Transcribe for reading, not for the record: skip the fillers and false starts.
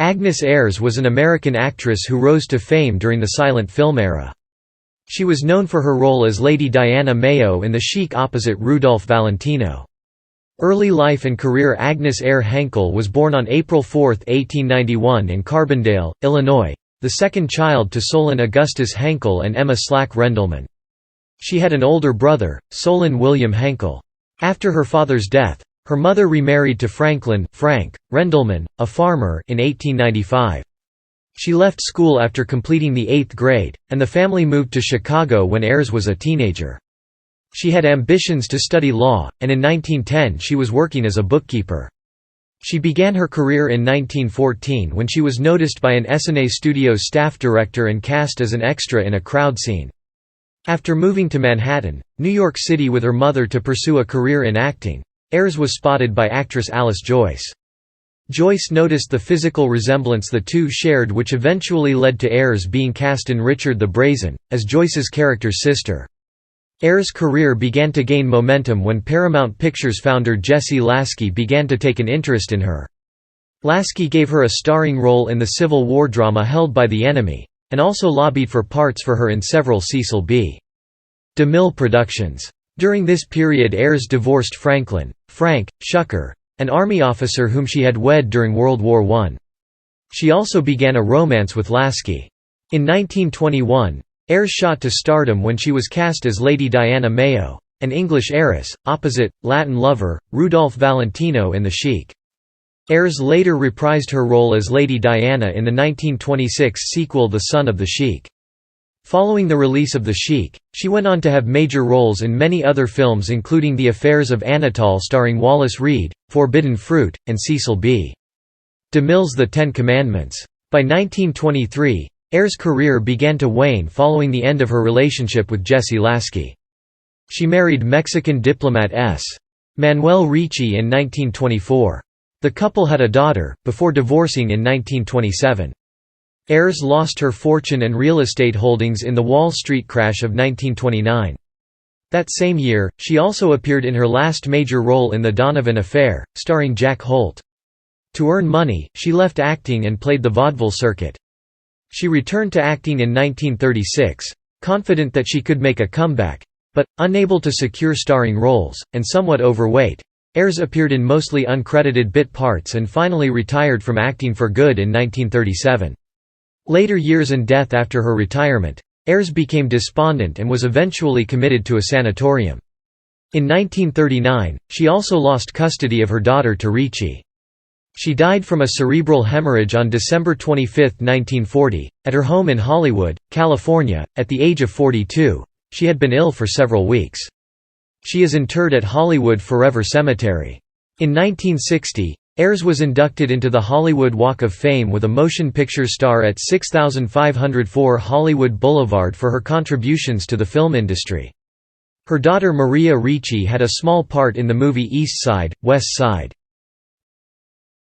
Agnes Ayres was an American actress who rose to fame during the silent film era. She was known for her role as Lady Diana Mayo in The Sheik opposite Rudolph Valentino. Early life and career. Agnes Eyre Henkel was born on April 4, 1891 in Carbondale, Illinois, the second child to Solon Augustus Henkel and Emma Rendleman. She had an older brother, Solon William Henkel. After her father's death, her mother remarried to Franklin Frank Rendleman, a farmer, in 1895. She left school after completing the 8th grade, and the family moved to Chicago when Ayres was a teenager. She had ambitions to study law, and in 1910 she was working as a bookkeeper. She began her career in 1914 when she was noticed by an Essanay Studios staff director and cast as an extra in a crowd scene. After moving to Manhattan, New York City with her mother to pursue a career in acting, Ayres was spotted by actress Alice Joyce. Joyce noticed the physical resemblance the two shared, which eventually led to Ayres being cast in Richard the Brazen, as Joyce's character's sister. Ayres' career began to gain momentum when Paramount Pictures founder Jesse Lasky began to take an interest in her. Lasky gave her a starring role in the Civil War drama Held by the Enemy, and also lobbied for parts for her in several Cecil B. DeMille productions. During this period Ayres divorced Franklin Frank Schucker, an army officer whom she had wed during World War I. She also began a romance with Lasky. In 1921, Ayres shot to stardom when she was cast as Lady Diana Mayo, an English heiress, opposite Latin lover Rudolph Valentino in The Sheik. Ayres later reprised her role as Lady Diana in the 1926 sequel The Son of the Sheik. Following the release of The Sheik, she went on to have major roles in many other films including The Affairs of Anatole starring Wallace Reid, Forbidden Fruit, and Cecil B. DeMille's The Ten Commandments. By 1923, Ayres' career began to wane following the end of her relationship with Jesse Lasky. She married Mexican diplomat S. Manuel Ricci in 1924. The couple had a daughter, before divorcing in 1927. Ayres lost her fortune and real estate holdings in the Wall Street crash of 1929. That same year, she also appeared in her last major role in The Donovan Affair, starring Jack Holt. To earn money, she left acting and played the vaudeville circuit. She returned to acting in 1936, confident that she could make a comeback. But, unable to secure starring roles, and somewhat overweight, Ayres appeared in mostly uncredited bit parts and finally retired from acting for good in 1937. Later years and death. After her retirement, Ayres became despondent and was eventually committed to a sanatorium. In 1939, she also lost custody of her daughter to Ricci. She died from a cerebral hemorrhage on December 25, 1940, at her home in Hollywood, California, at the age of 42. She had been ill for several weeks. She is interred at Hollywood Forever Cemetery. In 1960, Ayres was inducted into the Hollywood Walk of Fame with a motion picture star at 6504 Hollywood Boulevard for her contributions to the film industry. Her daughter Maria Ricci had a small part in the movie East Side, West Side.